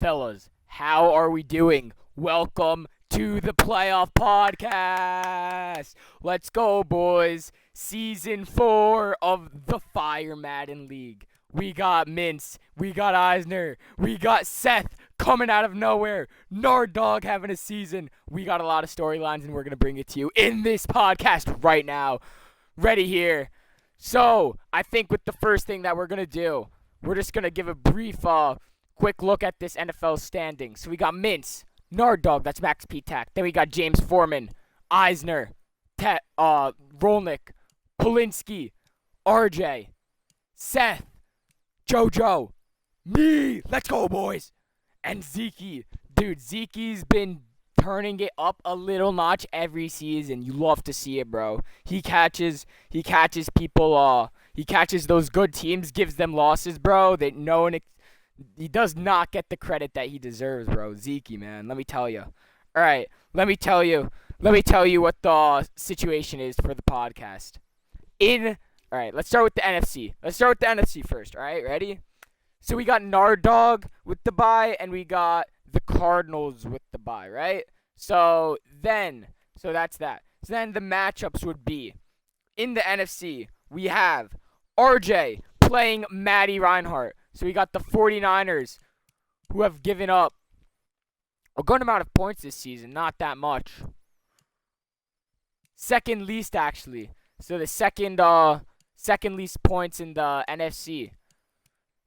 Fellas, how are we doing? Welcome to the Playoff Podcast. Let's go, boys. Season 4 of the Fire Madden League. We got Mince, we got Eisner, we got Seth coming out of nowhere, Nard Dog having a season. We got a lot of storylines, and we're going to bring it to you in this podcast right now. Ready here. So, I think with the first thing that we're going to do, we're just going to give a brief quick look at this NFL standing. So we got Mince, Nard Dog, that's Max P-Tac. Then we got James Foreman, Eisner, Rolnick, Polinsky, RJ, Seth, JoJo, me, let's go, boys, and Zeke. Dude, Zeke's been turning it up a little notch every season. You love to see it, bro. He catches people, he catches those good teams, gives them losses, bro. He does not get the credit that he deserves, bro. Zeke, man, let me tell you. All right, let me tell you what the situation is for the podcast. All right, let's start with the NFC. Let's start with the NFC first, all right? Ready? So we got Nard Dog with the bye, and we got the Cardinals with the bye, right? So that's that. So then the matchups would be, in the NFC, we have RJ playing Matty Reinhart. So we got the 49ers, who have given up a good amount of points this season, not that much. Second least, actually. So the second least points in the NFC.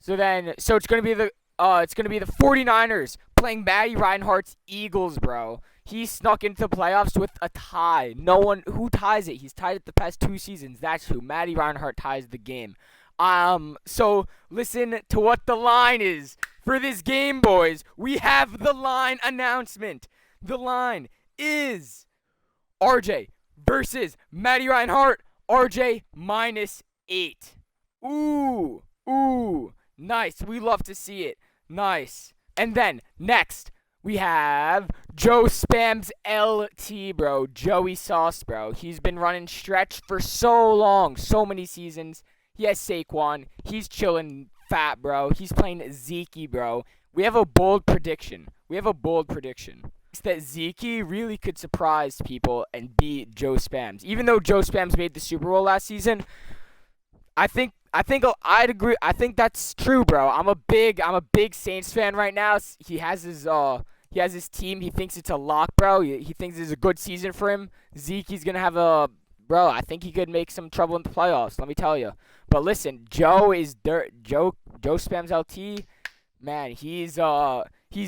So it's gonna be the 49ers playing Matty Reinhart's Eagles, bro. He snuck into the playoffs with a tie. No one who ties it. He's tied it the past 2 seasons. That's who. Matty Reinhart ties the game. So listen to what the line is for this game, boys. We have the line announcement. The line is RJ versus Matty Reinhart. RJ -8. Ooh, nice. We love to see it. Nice. And then next we have Joe Spams LT, bro. Joey Sauce, bro. He's been running stretch for so long, so many seasons. He has Saquon. He's chilling fat, bro. He's playing Zeke, bro. We have a bold prediction. It's that Zeke really could surprise people and beat Joe Spams. Even though Joe Spams made the Super Bowl last season, I'd agree. I think that's true, bro. I'm a big Saints fan right now. He has his team. He thinks it's a lock, bro. He thinks it's a good season for him. Zeke's gonna have bro, I think he could make some trouble in the playoffs, let me tell you. But listen, Joe Spams LT, man, he's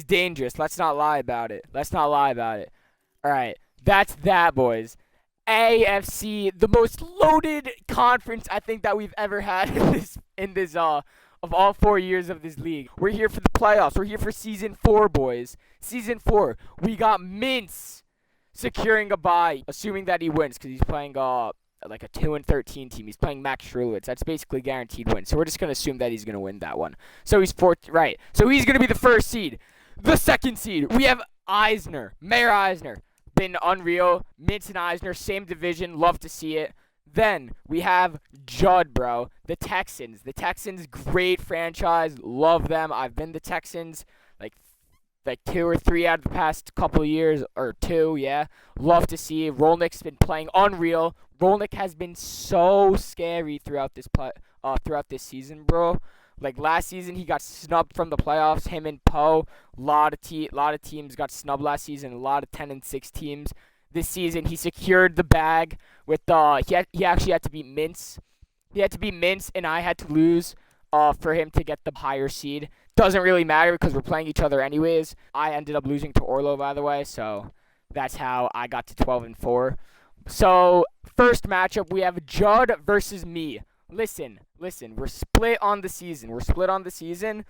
dangerous. Let's not lie about it. All right, that's that, boys. AFC, the most loaded conference I think that we've ever had in this of all 4 years of this league. We're here for the playoffs. We're here for season 4, boys. Season 4. We got Mince securing a bye, assuming that he wins, because he's playing like a 2-13 team. He's playing Max Shrulewitz. That's basically guaranteed win. So we're just gonna assume that he's gonna win that one. So he's fourth, right? So he's gonna be the first seed. The second seed, we have Mayor Eisner, been unreal. Mince and Eisner, same division. Love to see it. Then we have Judd, bro. The Texans, great franchise. Love them. I've been the Texans like 2 or 3 out of the past couple of years, or 2, yeah. Love to see it. Rolnick's been playing unreal. Rolnick has been so scary throughout this season, bro. Like last season, he got snubbed from the playoffs. Him and Poe, lot of teams got snubbed last season. A lot of 10-6 teams. This season, he secured the bag with he actually had to beat Mince. He had to beat Mince, and I had to lose for him to get the higher seed. Doesn't really matter because we're playing each other anyways. I ended up losing to Orlo, by the way, so that's how I got to 12-4. So first matchup, we have Judd versus me. Listen, we're split on the season.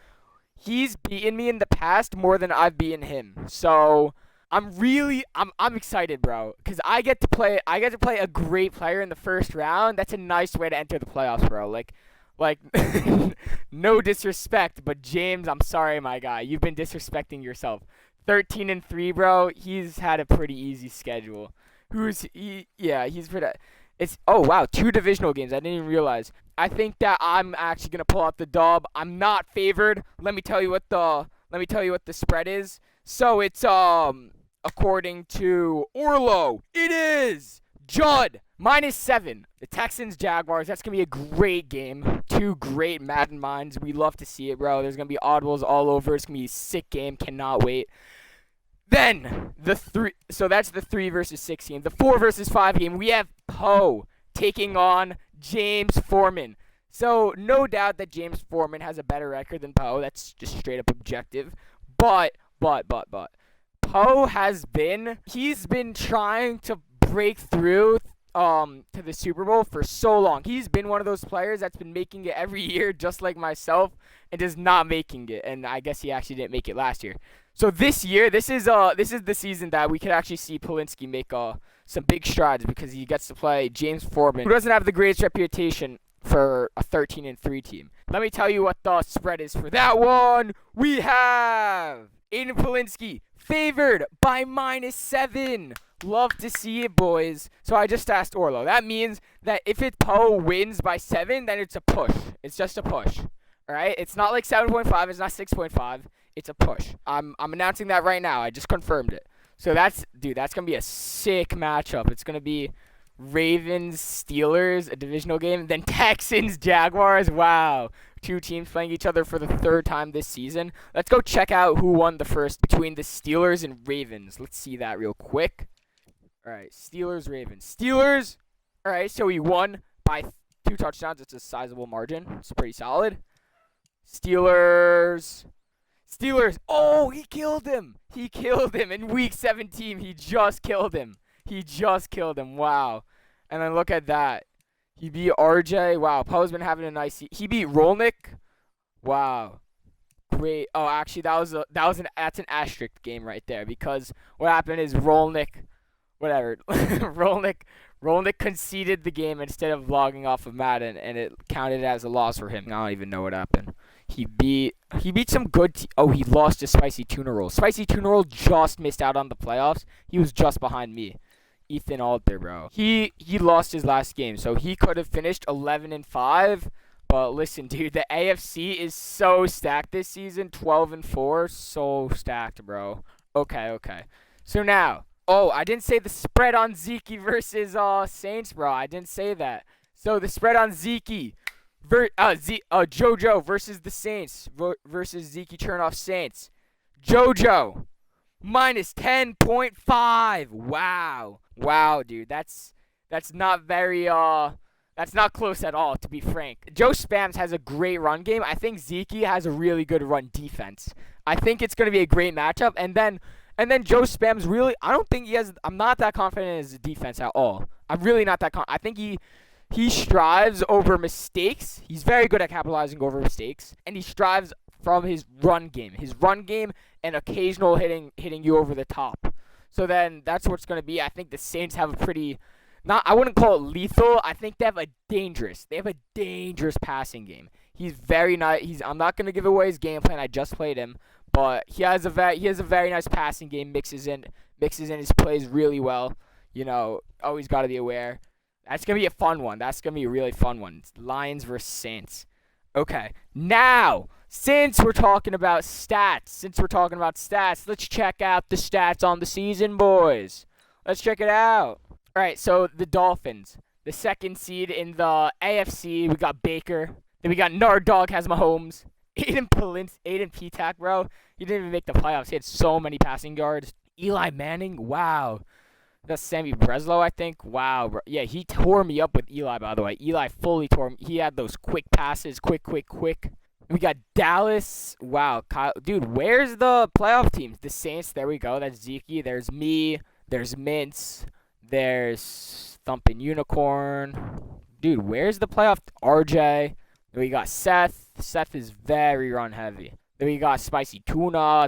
He's beaten me in the past more than I've beaten him. So I'm excited, bro, because I get to play a great player in the first round. That's a nice way to enter the playoffs, bro. Like, no disrespect, but James, I'm sorry, my guy. You've been disrespecting yourself. 13-3, bro. He's had a pretty easy schedule. He's pretty. Oh wow, 2 divisional games. I didn't even realize. I think that I'm actually gonna pull out the dub. I'm not favored. Let me tell you what the Let me tell you what the spread is. So it's according to Orlo, it is Judd -7. The Texans Jaguars. That's gonna be a great game. Two great Madden minds. We love to see it, bro. There's gonna be audibles all over. It's gonna be a sick game. Cannot wait. Then the three. So that's the 3 versus 6 game. The 4 versus 5 game. We have Poe taking on James Foreman. So no doubt that James Foreman has a better record than Poe. That's just straight up objective. But Poe he's been trying to break through to the Super Bowl for so long. He's been one of those players that's been making it every year, just like myself, and just not making it. And I guess he actually didn't make it last year. So this year, this is the season that we could actually see Polinsky make some big strides because he gets to play James Foreman, who doesn't have the greatest reputation for a 13-3 team. Let me tell you what the spread is for that one. We have Aiden Polinsky favored by -7. Love to see it, boys. So I just asked Orlo. That means that if Poe wins by 7, then it's a push. It's just a push. All right? It's not like 7.5. It's not 6.5. It's a push. I'm announcing that right now. I just confirmed it. So that's going to be a sick matchup. It's going to be Ravens, Steelers, a divisional game. Then Texans, Jaguars. Wow. Two teams playing each other for the 3rd time this season. Let's go check out who won the first between the Steelers and Ravens. Let's see that real quick. All right, Steelers, Ravens. Steelers. All right, so he won by 2 touchdowns. It's a sizable margin. It's pretty solid. Steelers. Oh, he killed him. He killed him in week 17. He just killed him. Wow. And then look at that. He beat RJ. Wow, Poe's been having a nice He beat Rolnick. Wow. Great. Oh, actually that's an asterisk game right there because what happened is Rolnick Rolnick conceded the game instead of logging off of Madden, and it counted as a loss for him. I don't even know what happened. He beat some good he lost to Spicy Tuna Roll. Spicy Tuna Roll just missed out on the playoffs. He was just behind me. Ethan Alter, bro. He lost his last game, so he could have finished 11-5. But listen, dude, the AFC is so stacked this season. 12-4, so stacked, bro. Okay. So now, I didn't say the spread on Zeke versus Saints, bro. I didn't say that. So the spread on Zeke, JoJo versus the Saints versus Zeke Chernoff Saints. JoJo -10.5. Wow, dude. That's not very that's not close at all, to be frank. Joe Spams has a great run game. I think Zeke has a really good run defense. I think it's going to be a great matchup. And then Joe Spams really, I'm not that confident in his defense at all. I'm really not that confident. I think he strives over mistakes. He's very good at capitalizing over mistakes. And he strives from his run game. His run game and occasional hitting you over the top. So then that's what's going to be. I think the Saints have a pretty, I wouldn't call it lethal. I think they have a dangerous passing game. He's very nice. I'm not going to give away his game plan. I just played him. But he has a very nice passing game. Mixes in his plays really well. Always got to be aware. That's gonna be a fun one. That's gonna be a really fun one. It's Lions versus Saints. Okay, now since we're talking about stats, let's check out the stats on the season, boys. Let's check it out. All right, so the Dolphins, the 2nd seed in the AFC. We got Baker. Then we got Nard Dog has Mahomes. Aiden P-Tac, bro. He didn't even make the playoffs. He had so many passing yards. Eli Manning, wow. That's Sammy Breslow, I think. Wow, bro. Yeah, he tore me up with Eli, by the way. Eli fully tore me. He had those quick passes, quick. We got Dallas. Wow, Kyle. Dude, where's the playoff teams? The Saints, there we go. That's Zeke. There's me. There's Mints. There's Thumpin' Unicorn. Dude, where's the playoff? RJ. Then we got Seth. Seth is very run heavy. Then we got Spicy Tuna.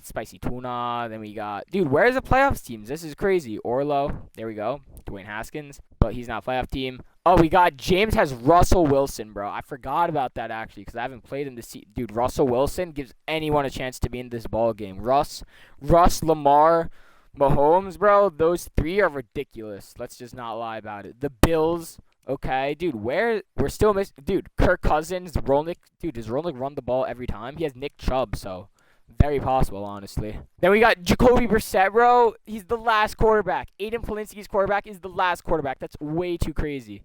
Then we got... Dude, where's the playoffs teams? This is crazy. Orlo. There we go. Dwayne Haskins. But he's not a playoff team. Oh, we got... James has Russell Wilson, bro. I forgot about that, actually, because I haven't played him this season. Dude, Russell Wilson gives anyone a chance to be in this ball game. Russ, Lamar, Mahomes, bro. Those 3 are ridiculous. Let's just not lie about it. The Bills... Okay, dude, we're still missing... Dude, Kirk Cousins, Rolnick... Dude, does Rolnick run the ball every time? He has Nick Chubb, so... Very possible, honestly. Then we got Jacoby Brissett, bro. He's the last quarterback. Aiden Polinsky's quarterback is the last quarterback. That's way too crazy.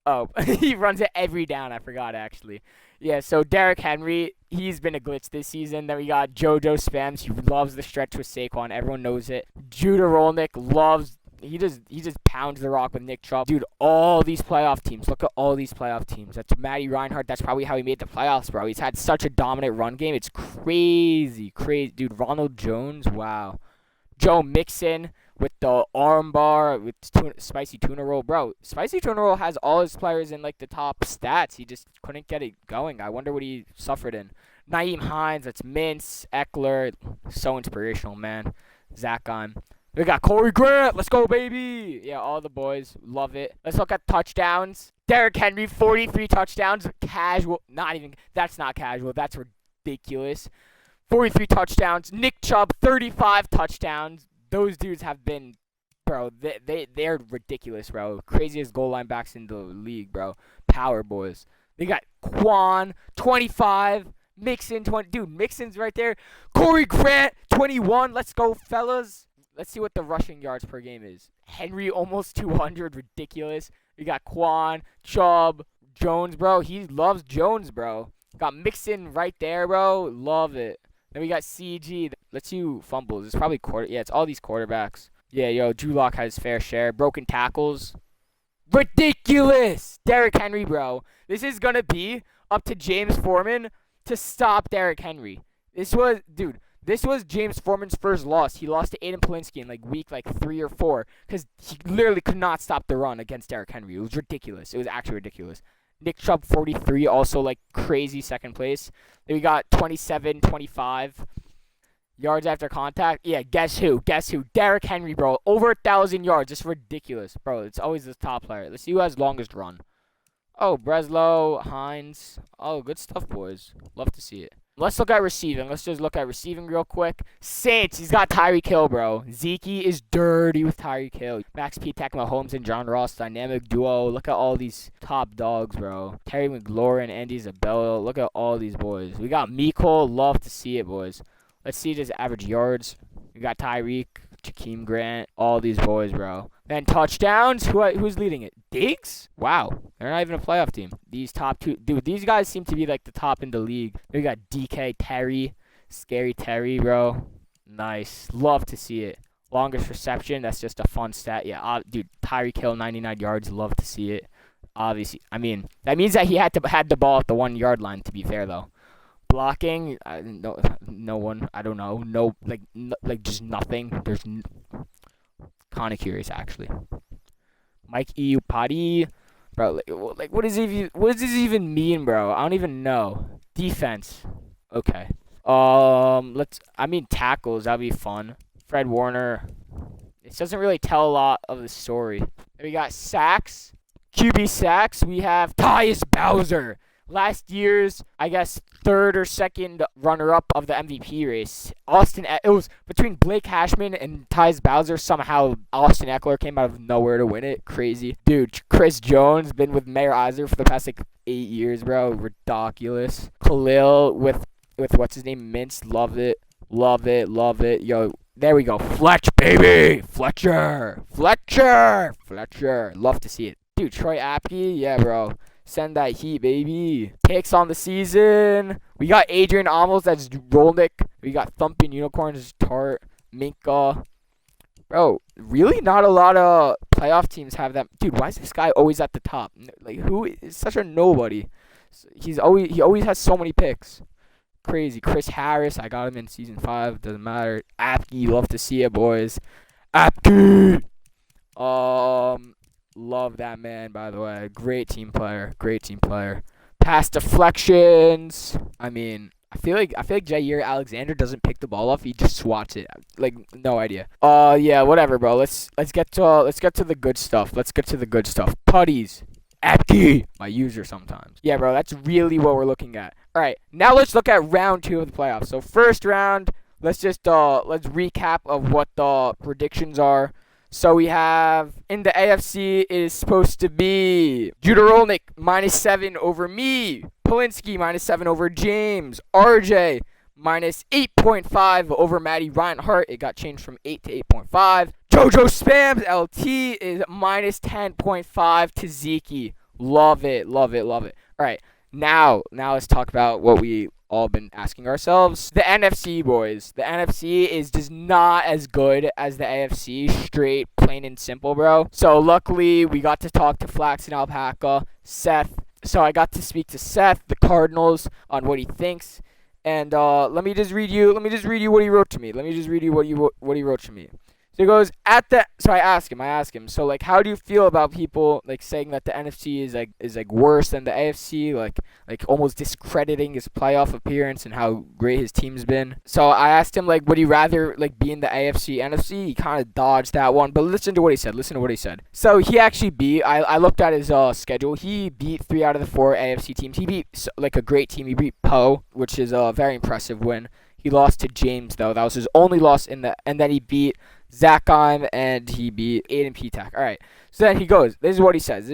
Oh, he runs it every down. I forgot, actually. Yeah, so Derrick Henry, he's been a glitch this season. Then we got JoJo Spams. He loves the stretch with Saquon. Everyone knows it. Judah Rolnick loves. He just pounds the rock with Nick Chubb. Dude, all these playoff teams. Look at all these playoff teams. That's Matty Reinhardt. That's probably how he made the playoffs, bro. He's had such a dominant run game. It's crazy. Crazy. Dude, Ronald Jones, wow. Joe Mixon with the armbar, with spicy tuna roll. Bro, spicy tuna roll has all his players in, like, the top stats. He just couldn't get it going. I wonder what he suffered in. Naeem Hines, that's Mince, Eckler. So inspirational, man. Zach Gime. We got Corey Grant. Let's go, baby. Yeah, all the boys. Love it. Let's look at touchdowns. Derrick Henry, 43 touchdowns. Casual. Not even. That's not casual. That's ridiculous. 43 touchdowns. Nick Chubb, 35 touchdowns. Those dudes have been, bro, they're ridiculous, bro. Craziest goal line backs in the league, bro. Power boys. They got Quan, 25. Mixon, 20. Dude, Mixon's right there. Corey Grant, 21. Let's go, fellas. Let's see what the rushing yards per game is. Henry, almost 200. Ridiculous. We got Quan, Chubb, Jones, bro. He loves Jones, bro. Got Mixon right there, bro. Love it. Then we got CG. Let's see who fumbles. It's probably Yeah, it's all these quarterbacks. Yeah, yo, Drew Lock has his fair share. Broken tackles. Ridiculous! Derrick Henry, bro. This is going to be up to James Foreman to stop Derrick Henry. This was James Foreman's first loss. He lost to Aiden Polinsky in, like, week, 3 or 4. Because he literally could not stop the run against Derrick Henry. It was ridiculous. It was actually ridiculous. Nick Chubb, 43, also, like, crazy second place. Then we got 27, 25 yards after contact. Yeah, guess who? Derrick Henry, bro. Over 1,000 yards. It's ridiculous, bro. It's always the top player. Let's see who has longest run. Oh, Breslow, Hines. Oh, good stuff, boys. Love to see it. Let's look at receiving. Let's just look at receiving real quick. Saints, he's got Tyreek Hill, bro. Zeke is dirty with Tyreek Hill. Max P. Tech, Mahomes, and John Ross, dynamic duo. Look at all these top dogs, bro. Terry McLaurin, Andy Isabella. Look at all these boys. We got Miko. Love to see it, boys. Let's see just average yards. We got Tyreek, Jakeem Grant, all these boys, bro. Then touchdowns. Who's leading it? Diggs? Wow. They're not even a playoff team. These top two. Dude, these guys seem to be, like, the top in the league. We got DK, Terry. Scary Terry, bro. Nice. Love to see it. Longest reception. That's just a fun stat. Yeah, dude, Tyreek Hill, 99 yards. Love to see it. Obviously. I mean, that means that he had the ball at the 1 yard line, to be fair, though. Blocking, no one. I don't know. No, like just nothing. There's kind of curious, actually. Mike Iupati, bro. Like what does this even mean, bro? I don't even know. Defense, okay. Tackles. That'd be fun. Fred Warner. This doesn't really tell a lot of the story. Then we got sacks. QB sacks. We have Tyus Bowser. Last year's, I guess, third or second runner-up of the MVP race. It was between Blake Hashman and Tyus Bowser. Somehow, Austin Eckler came out of nowhere to win it. Crazy. Dude, Chris Jones, been with Mayor Eisner for the past, 8 years, bro. Ridiculous. Khalil with what's his name? Mince. Love it. Love it. Yo, there we go. Fletch, baby. Fletcher. Love to see it. Dude, Troy Apke. Yeah, bro. Send that heat, baby. Picks on the season. We got Adrian Amos. That's Rolnick. We got Thumping Unicorns. Tart. Minka. Bro, really not a lot of playoff teams have that. Dude, why is this guy always at the top? Like, who is such a nobody? He always has so many picks. Crazy. Chris Harris. I got him in season 5. Doesn't matter. Apke. Love to see it, boys. Apke. Love that man, by the way. Great team player. Pass deflections. I mean, I feel like Jair Alexander doesn't pick the ball off. He just swats it. Like, no idea. Yeah, whatever, bro. Let's get to the good stuff. Putties. Apke, my user sometimes. Yeah, bro, that's really what we're looking at. All right, now let's look at round 2 of the playoffs. So first round, let's recap of what the predictions are. So we have, in the AFC, it is supposed to be Judah Rolnick, -7 over me. Polinsky, -7 over James. RJ, minus 8.5 over Maddie Reinhardt. It got changed from 8 to 8.5. JoJo Spams LT is minus 10.5 to Zeke. Love it, love it, love it. All right, now let's talk about what we all been asking ourselves. The NFC, boys. The NFC is just not as good as the AFC, straight, plain and simple, bro. So luckily, we got to talk to Flax and Alpaca, Seth. So I got to speak to Seth, the Cardinals, on what he thinks. And let me just read you what he wrote to me. What he wrote to me. So he goes, so I ask him, so like, how do you feel about people like saying that the NFC is worse than the AFC, like almost discrediting his playoff appearance and how great his team's been? So I asked him, like, would he rather like be in the AFC, NFC? He kind of dodged that one, but listen to what he said. So he actually beat, I looked at his schedule. He beat 3 out of the 4 AFC teams. He beat like a great team. He beat Poe, which is a very impressive win. He lost to James, though. That was his only loss and then he beat Zakheim, and he beat Aiden Petak. All right. So then he goes, this is what he says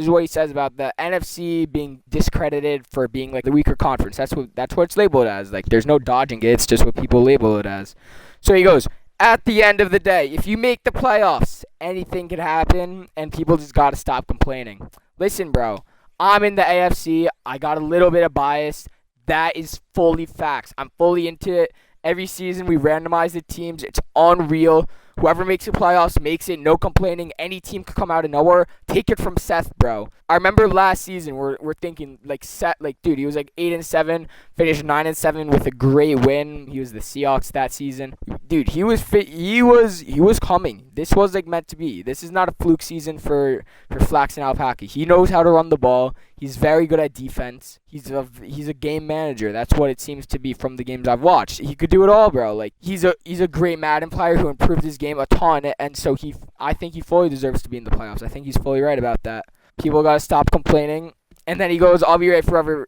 about the NFC being discredited for being like the weaker conference. That's what it's labeled as. Like, there's no dodging it. It's just what people label it as. So he goes, at the end of the day, if you make the playoffs, anything can happen, and people just got to stop complaining. Listen, bro, I'm in the AFC. I got a little bit of bias. That is fully facts. I'm fully into it. Every season we randomize the teams. It's unreal. Whoever makes the playoffs makes it. No complaining. Any team could come out of nowhere. Take it from Seth, bro. I remember last season we're thinking like Seth, like, dude, he was like 8-7, finished 9-7 with a great win. He was the Seahawks that season. Dude, he was fit. He was coming. This was like meant to be. This is not a fluke season for Flax and Alpaca. He knows how to run the ball. He's very good at defense. He's a game manager. That's what it seems to be from the games I've watched. He could do it all, bro. Like, he's a great Madden player who improved his game a ton, and so I think he fully deserves to be in the playoffs. I think he's fully right about that. People gotta stop complaining. And then he goes, I'll be right for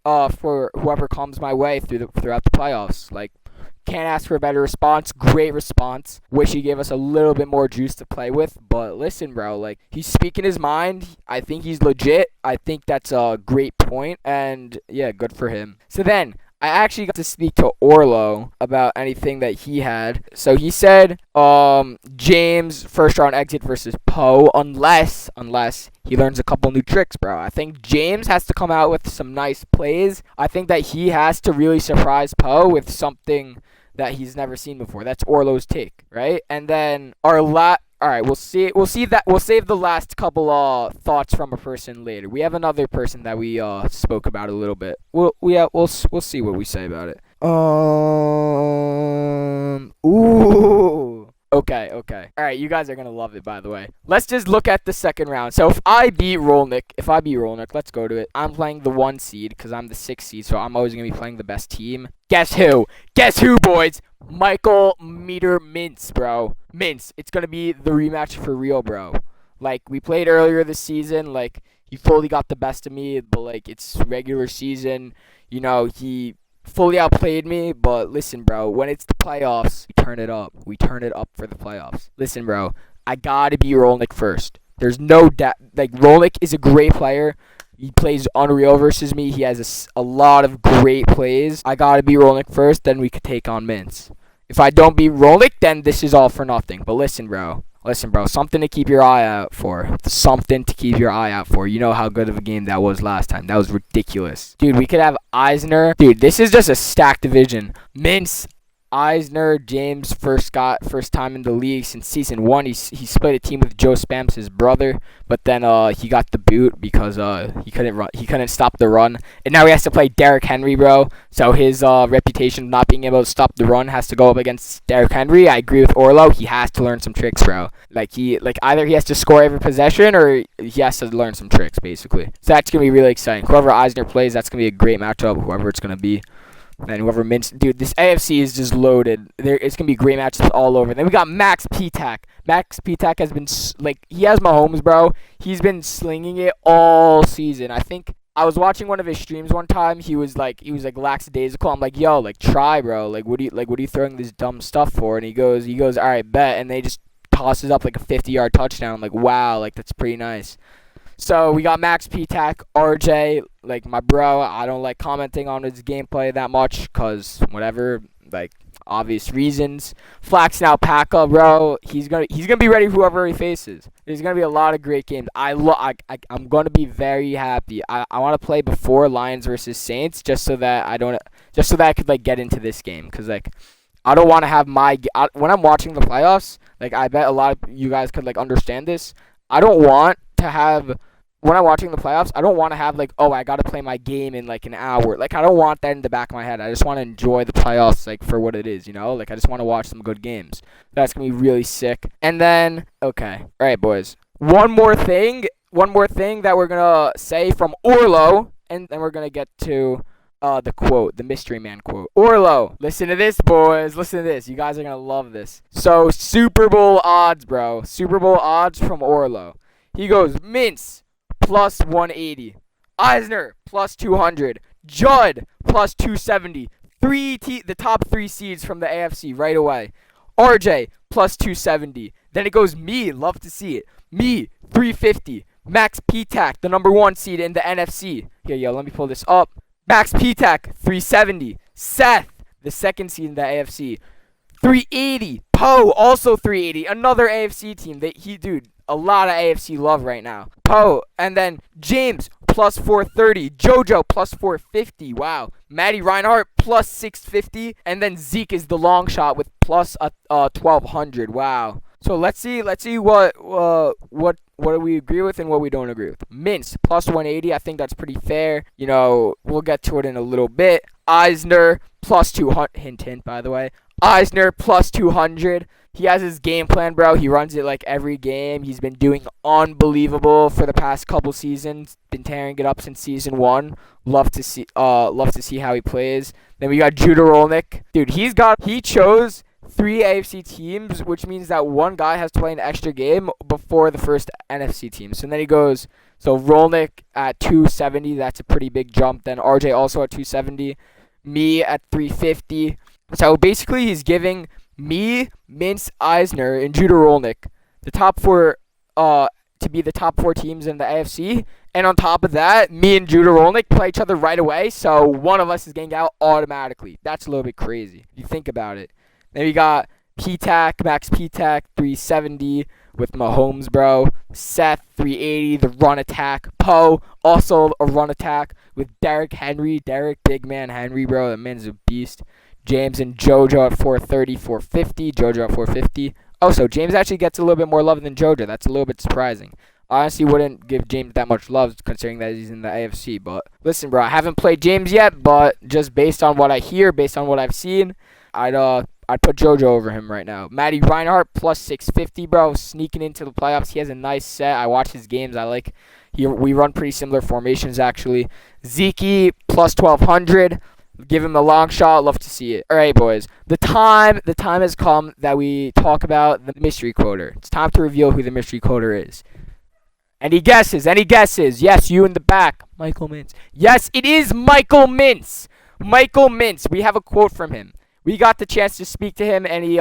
whoever comes my way throughout the playoffs. Like, can't ask for a better response. Great response. Wish he gave us a little bit more juice to play with. But listen, bro, like, he's speaking his mind. I think he's legit. I think that's a great point. And yeah, good for him. So then, I actually got to speak to Orlo about anything that he had. So he said, James first round exit versus Poe, unless he learns a couple new tricks, bro. I think James has to come out with some nice plays. I think that he has to really surprise Poe with something that he's never seen before. That's Orlo's take, right? And then all right, we'll see. We'll save the last couple thoughts from a person later. We have another person that we spoke about a little bit. We'll see what we say about it. Ooh. Okay. All right, you guys are gonna love it. By the way, let's just look at the second round. So if I beat Rolnick, let's go to it. I'm playing the 1 seed because I'm the 6 seed, so I'm always gonna be playing the best team. Guess who, boys? Michael Meter Mintz, bro. Mintz. It's gonna be the rematch for real, bro. Like, we played earlier this season. Like, he fully got the best of me, but like, it's regular season. You know, he fully outplayed me, but listen, bro, when it's the playoffs, we turn it up. We turn it up for the playoffs. Listen, bro, I gotta be Rolnick first. There's no doubt. Like, Rolnick is a great player. He plays unreal versus me. He has a lot of great plays. I gotta be Rolnick first, then we could take on Mintz. If I don't beat Rolnick, then this is all for nothing. But listen, bro, something to keep your eye out for. You know how good of a game that was last time. That was ridiculous. Dude, we could have Eisner. Dude, this is just a stacked division. Mintz, Eisner, James, first time in the league since season 1. He split a team with Joe Spams, his brother, but then he got the boot because he couldn't stop the run, and now he has to play Derrick Henry, bro. So his reputation of not being able to stop the run has to go up against Derrick Henry. I agree with Orlo. He has to learn some tricks, bro. Like, either he has to score every possession or he has to learn some tricks, basically. So that's gonna be really exciting. Whoever Eisner plays, that's gonna be a great matchup. Whoever it's gonna be. And whoever Mintz, dude, this AFC is just loaded. It's gonna be great matches all over. Then we got Max Petak. Max Petak has been he has Mahomes, bro. He's been slinging it all season. I think I was watching one of his streams one time. He was like lackadaisical. I'm like, yo, like, try, bro. Like, what are you throwing this dumb stuff for? And he goes, all right, bet. And they just tosses up like a 50-yard touchdown. I'm like, wow, like, that's pretty nice. So we got Max Petak, RJ, like, my bro. I don't like commenting on his gameplay that much because whatever, like, obvious reasons. Flax and Alpaca, bro. He's gonna be ready whoever he faces. There's gonna be a lot of great games. I'm gonna be very happy. I want to play before Lions versus Saints just so that I could like get into this game, because like I don't want to have when I'm watching the playoffs. Like, I bet a lot of you guys could like understand this. I don't want to have when I'm watching the playoffs, I don't want to have like, oh, I got to play my game in like an hour. Like, I don't want that in the back of my head. I just want to enjoy the playoffs like for what it is, you know? Like, I just want to watch some good games. That's going to be really sick. And then, okay. All right, boys. One more thing that we're going to say from Orlo, and then we're going to get to the quote, the mystery man quote. Orlo, listen to this, boys. Listen to this. You guys are going to love this. So, Super Bowl odds, bro. Super Bowl odds from Orlo. He goes, Mintz, plus 180. Eisner, plus 200. Judd, plus 270. The top three seeds from the AFC right away. RJ, plus 270. Then it goes me, love to see it. Me, 350. Max Petak, the number one seed in the NFC. Here, yo, let me pull this up. Max Petak, 370. Seth, the second seed in the AFC, 380. Poe, also 380. Another AFC team. Dude, a lot of AFC love right now. Poe, and then James, plus 430. JoJo, plus 450. Wow. Matty Reinhardt, plus 650. And then Zeke is the long shot with plus 1200. Wow. So let's see what do we agree with and what we don't agree with. Mintz, plus 180. I think that's pretty fair. You know, we'll get to it in a little bit. Eisner, plus 200. Hint, hint, by the way. Eisner, plus 200. He has his game plan, bro. He runs it like every game. He's been doing unbelievable for the past couple seasons. Been tearing it up since season 1. Love to see how he plays. Then we got Judah Rolnick. Dude, he chose 3 AFC teams, which means that one guy has to play an extra game before the first NFC team. So then he goes, so Rolnick at 270, that's a pretty big jump. Then RJ also at 270, me at 350. So basically he's giving me, Mintz, Eisner, and Judah Rolnick the top 4 to be the top 4 teams in the AFC. And on top of that, me and Judah Rolnick play each other right away, so one of us is getting out automatically. That's a little bit crazy if you think about it. Then we got Petak, Max Petak, 370 with Mahomes, bro. Seth, 380, the run attack. Poe, also a run attack with Derrick Henry. Big man Henry, bro. That man's a beast. James and JoJo at 430, 450. JoJo at 450. Oh, so James actually gets a little bit more love than JoJo. That's a little bit surprising. I honestly wouldn't give James that much love considering that he's in the AFC. But listen, bro, I haven't played James yet, but just based on what I hear, based on what I've seen, I'd put JoJo over him right now. Matty Reinhardt, plus 650, bro. Sneaking into the playoffs. He has a nice set. I watch his games. We run pretty similar formations, actually. Zeke, plus 1200. Give him a long shot. Love to see it. All right, boys. The time has come that we talk about the mystery quoter. It's time to reveal who the mystery quoter is. Any guesses? Yes, you in the back. Michael Mintz. Yes, it is Michael Mintz. Michael Mintz. We have a quote from him. We got the chance to speak to him, and he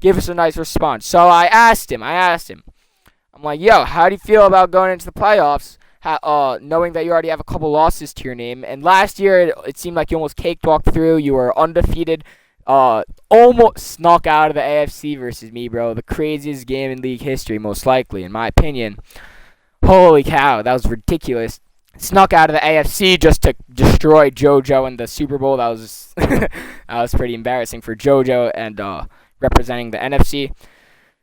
gave us a nice response. So I asked him. I'm like, yo, how do you feel about going into the playoffs, knowing that you already have a couple losses to your name? And last year, it seemed like you almost cakewalked through. You were undefeated, almost snuck out of the AFC versus me, bro. The craziest game in league history, most likely, in my opinion. Holy cow, that was ridiculous. Snuck out of the AFC just to destroy JoJo in the Super Bowl. That was that was pretty embarrassing for JoJo and representing the NFC.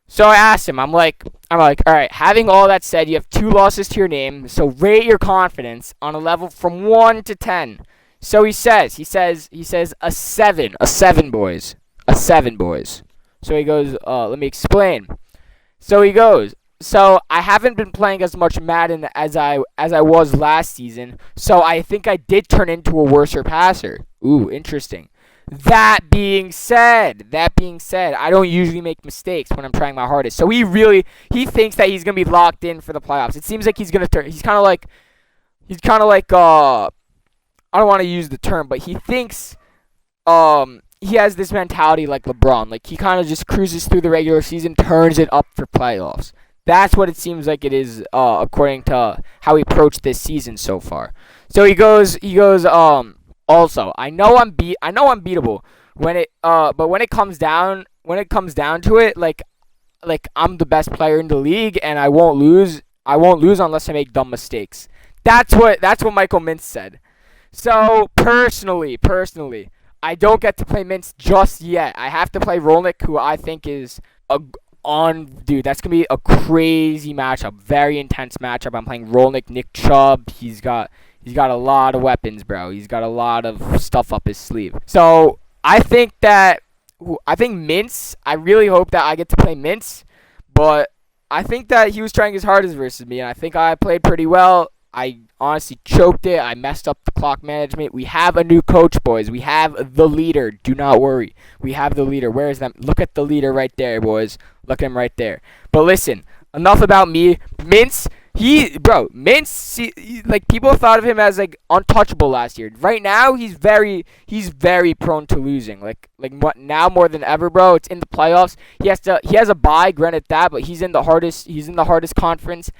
So I asked him, I'm like, all right, having all that said, you have 2 losses to your name, so rate your confidence on a level from 1 to 10. So he says a 7, boys. So he goes, let me explain. So he goes, so I haven't been playing as much Madden as I was last season, so I think I did turn into a worser passer. Ooh, interesting. That being said, I don't usually make mistakes when I'm trying my hardest. So he thinks that he's gonna be locked in for the playoffs. It seems like he's gonna turn. He's kind of like I don't want to use the term, but he thinks he has this mentality like LeBron. Like, he kind of just cruises through the regular season, turns it up for playoffs. That's what it seems like it is, according to how he approached this season so far. So he goes. Also, I know I'm beatable. But when it comes down to it, like I'm the best player in the league and I won't lose. I won't lose unless I make dumb mistakes. That's what Michael Mintz said. So personally, I don't get to play Mintz just yet. I have to play Rolnick, who I think is a on dude. That's gonna be a crazy matchup, very intense matchup. I'm playing Rolnick, Nick Chubb. He's got a lot of weapons, bro. He's got a lot of stuff up his sleeve. So I think Mintz. I really hope that I get to play Mintz, but I think that he was trying his hardest versus me, and I think I played pretty well. I honestly choked it. I messed up the clock management. We have a new coach, boys. We have the leader. Do not worry. We have the leader. Where is that? Look at the leader right there, boys. Look at him right there. But listen, enough about me. Mintz, like people thought of him as like untouchable last year. Right now, he's very prone to losing. Like what now more than ever, bro. It's in the playoffs. He has a bye, granted that, but he's in the hardest conference.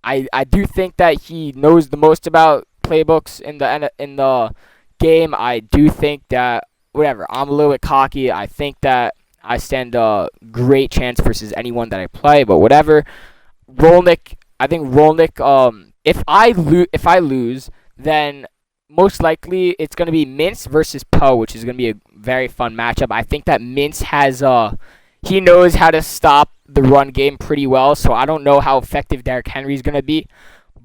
I do think that he knows the most about playbooks in the game. I do think that whatever. I'm a little bit cocky. I think that I stand a great chance versus anyone that I play, but whatever. Rolnick, I think Rolnick. If I lose, then most likely it's gonna be Mintz versus Poe, which is gonna be a very fun matchup. I think that Mintz has he knows how to stop the run game pretty well, so I don't know how effective Derrick Henry is gonna be.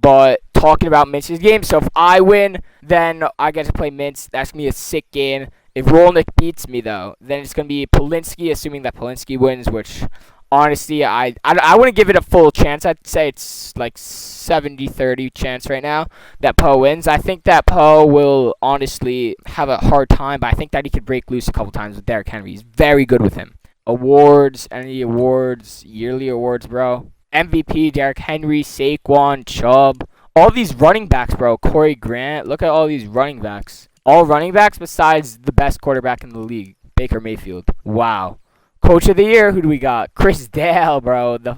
But talking about Mintz's game, so if I win, then I get to play Mintz. That's gonna be a sick game. If Rolnick beats me though, then it's gonna be Polinsky, assuming that Polinsky wins, which honestly, I wouldn't give it a full chance. I'd say it's like 70-30 chance right now that Poe wins. I think that Poe will honestly have a hard time, but I think that he could break loose a couple times with Derrick Henry. He's very good with him. Awards, any awards, yearly awards, bro. MVP, Derrick Henry, Saquon, Chubb. All these running backs, bro. Corey Grant. Look at all these running backs. All running backs besides the best quarterback in the league, Baker Mayfield. Wow. Coach of the year, who do we got? Chris Dale, bro. The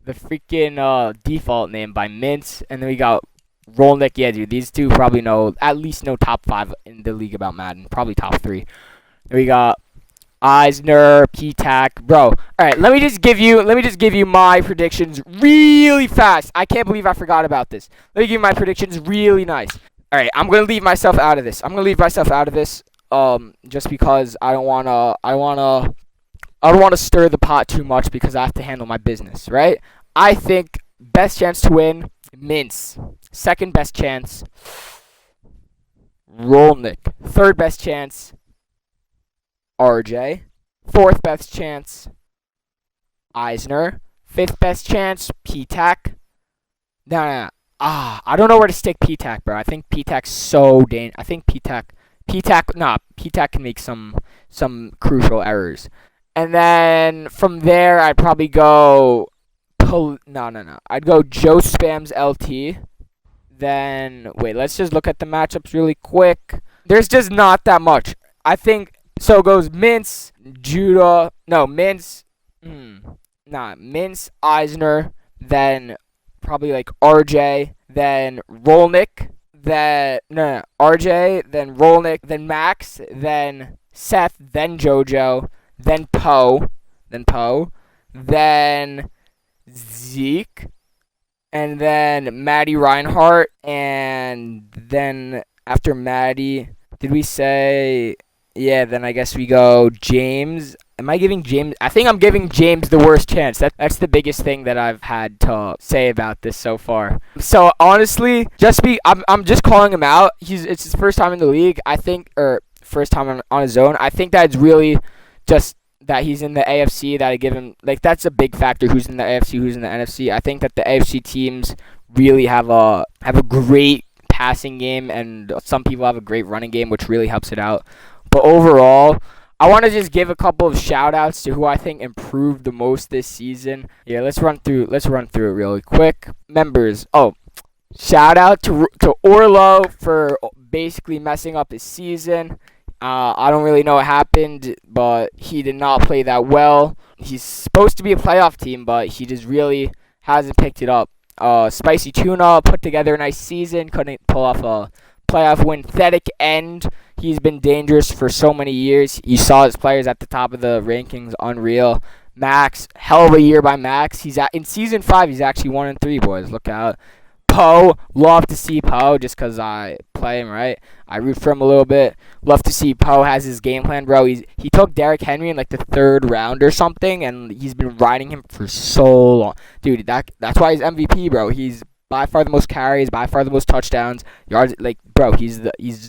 freaking default name by Mintz. And then we got Rolnick. Yeah, dude. These two probably at least know top 5 in the league about Madden. Probably top 3. Then we got Eisner, P-Tac. Bro. All right, let me just give you my predictions really fast. I can't believe I forgot about this. Let me give you my predictions really nice. All right, I'm going to leave myself out of this. Just because I don't want to stir the pot too much because I have to handle my business, right? I think best chance to win, Mintz. Second best chance, Rolnick. Third best chance, RJ. Fourth best chance, Eisner. Fifth best chance, P-Tac. No. I don't know where to stick P-Tac, bro. I think P-Tac's so dangerous. I think P-Tac can make some crucial errors. And then from there, I'd probably go. I'd go Joe Spams LT. Then wait, let's just look at the matchups really quick. There's just not that much. I think so. It goes Mintz, Judah. No, Mintz. Mintz, Eisner. Then probably like RJ. Then Rolnick. RJ. Then Rolnick. Then Max. Then Seth. Then JoJo. Then Poe, then Zeke, and then Maddie Reinhardt, and then after Maddie, did we say, yeah, then I guess we go James. Am I giving James? I think I'm giving James the worst chance. That's the biggest thing that I've had to say about this so far. So honestly, I'm just calling him out. It's his first time in the league, I think, or first time on his own. I think that's really just that he's in the AFC, that I give him, like, that's a big factor, who's in the AFC, who's in the NFC. I think that the AFC teams really have a great passing game, and some people have a great running game, which really helps it out. But overall, I want to just give a couple of shout-outs to who I think improved the most this season. Yeah, let's run through it really quick. Members, shout out to Orlo for basically messing up his season. I don't really know what happened, but he did not play that well. He's supposed to be a playoff team, but he just really hasn't picked it up. Spicy Tuna put together a nice season, couldn't pull off a playoff win. Pathetic end. He's been dangerous for so many years. You saw his players at the top of the rankings, unreal. Max, hell of a year by Max. He's in season 5. He's actually 1-3, boys. Look out. Poe, love to see Poe just because I play him, right? I root for him a little bit. Love to see Poe has his game plan, bro. He took Derrick Henry in like the 3rd round or something, and he's been riding him for so long. Dude, that's why he's MVP, bro. He's by far the most carries, by far the most touchdowns, yards. Like, bro, he's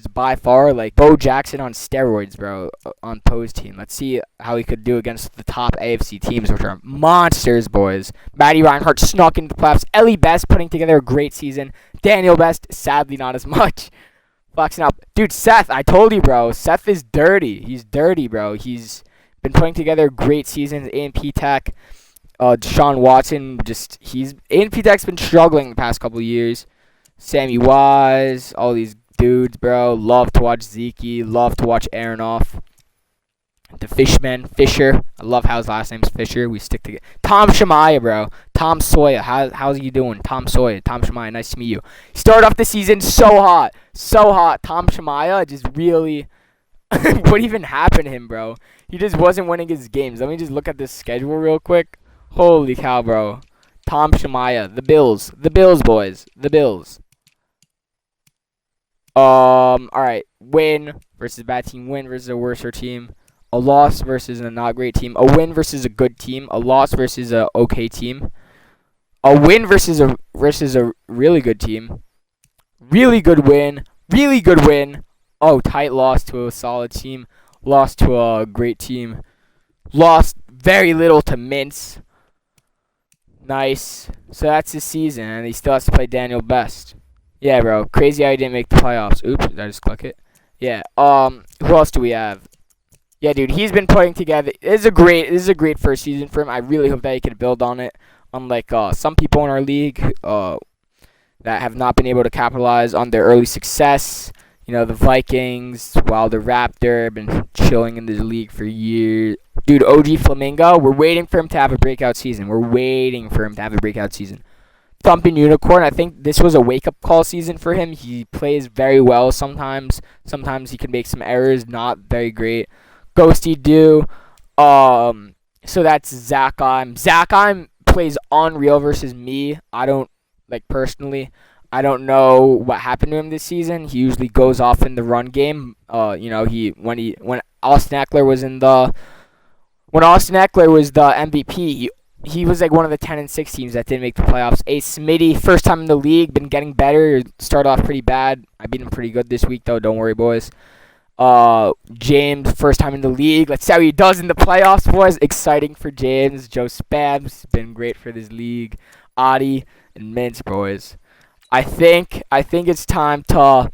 by far like Bo Jackson on steroids, bro, on Poe's team. Let's see how he could do against the top AFC teams, which are monsters, boys. Matty Reinhardt snuck into the playoffs. Ellie Best putting together a great season. Daniel Best, sadly, not as much. Flexing up. Dude, Seth, I told you, bro. Seth is dirty. He's dirty, bro. He's been putting together great seasons. A&P Tech. Deshaun Watson, A&P Tech's been struggling the past couple of years. Sammy Wise, all these dudes, bro. Love to watch Zeke. Love to watch Aronoff. The Fisher. I love how his last name's Fisher. We stick together. Tom Shemaya, bro. Tom Sawyer. How's you doing? Tom Sawyer. Tom Shemaya. Nice to meet you. Started off the season so hot. So hot. Tom Shemaya just really... what even happened to him, bro? He just wasn't winning his games. Let me just look at this schedule real quick. Holy cow, bro. Tom Shemaya. The Bills. The Bills, boys. The Bills. Alright. Win versus a bad team. Win versus a worser team. A loss versus a not great team. A win versus a good team. A loss versus a okay team. A win versus a really good team. Really good win. Really good win. Oh, tight loss to a solid team. Lost to a great team. Lost very little to Mince. Nice. So that's his season, and he still has to play Daniel Best. Yeah, bro. Crazy how he didn't make the playoffs. Oops, did I just click it? Yeah. Who else do we have? Yeah, dude, he's been putting together. This is a great first season for him. I really hope that he can build on it. Unlike some people in our league, that have not been able to capitalize on their early success. You know, the Vikings, while the Raptor have been chilling in the league for years. Dude, OG Flamingo, we're waiting for him to have a breakout season. Thumping Unicorn, I think this was a wake-up call season for him. He plays very well sometimes. Sometimes he can make some errors, not very great. Ghosty Do. So that's Zachheim. Zachheim plays unreal versus me. Personally, I don't know what happened to him this season. He usually goes off in the run game. When Austin Eckler was the MVP, he was like one of the 10-6 teams that didn't make the playoffs. Ace Smitty, first time in the league, been getting better. Started off pretty bad. I beat him pretty good this week though. Don't worry, boys. James, first time in the league. Let's see how he does in the playoffs, boys. Exciting for James. Joe Spabs, been great for this league. Adi and Mince, boys. I think it's time to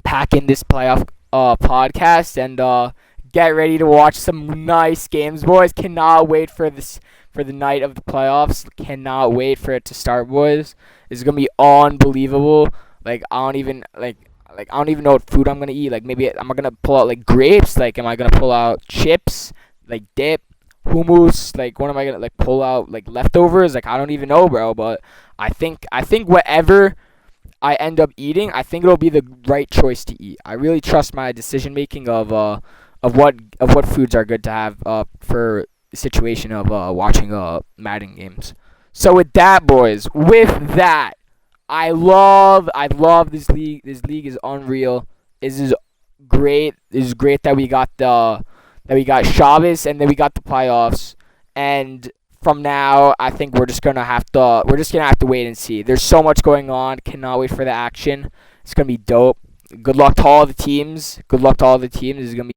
pack in this playoff podcast and get ready to watch some nice games, boys. Cannot wait for the night of the playoffs. Cannot wait for it to start, boys. It's gonna be unbelievable. I don't even know what food I'm gonna eat. Like, maybe I'm gonna pull out like grapes. Like, am I gonna pull out chips, like dip, hummus? Like, what am I gonna pull out, like leftovers? Like, I don't even know, bro. But I think whatever I end up eating, I think it'll be the right choice to eat. I really trust my decision making of what foods are good to have for the situation of watching Madden games. So with that, boys, I love this league. This league is unreal. This is great. This is great that we got Shabbos and then we got the playoffs. And from now, I think we're just gonna have to wait and see. There's so much going on. Cannot wait for the action. It's gonna be dope. Good luck to all the teams. This is gonna be.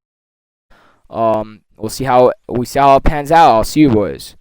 We'll see how it pans out. I'll see you boys.